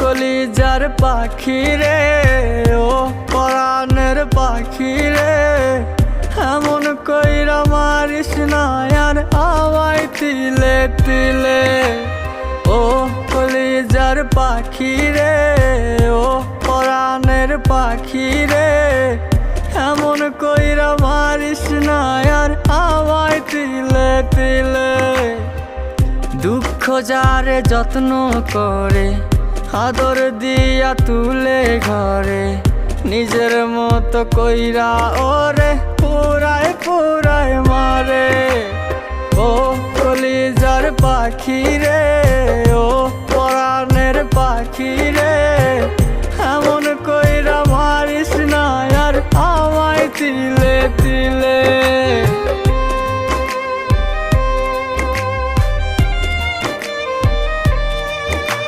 কলিজার পাখি রে, ও পরাণের পাখি রে, এমন কইরা মারিস না আর আমায় তিলে তিলে। ও কলিজার পাখি রে, ও পরাণের পাখি রে, এমন কইরা মারিস না আর আমায় তিলে তিলে। দুঃখ যারে যত্ন করে, আদর দিয়া তুলে ঘরে, নিজের মতো কইরা ওরে পুরায় পুরায় মারে। ও কলিজার পাখি রে, ও পরাণের পাখি রে, এমন কইরা মারিস না আর আমায় তিলে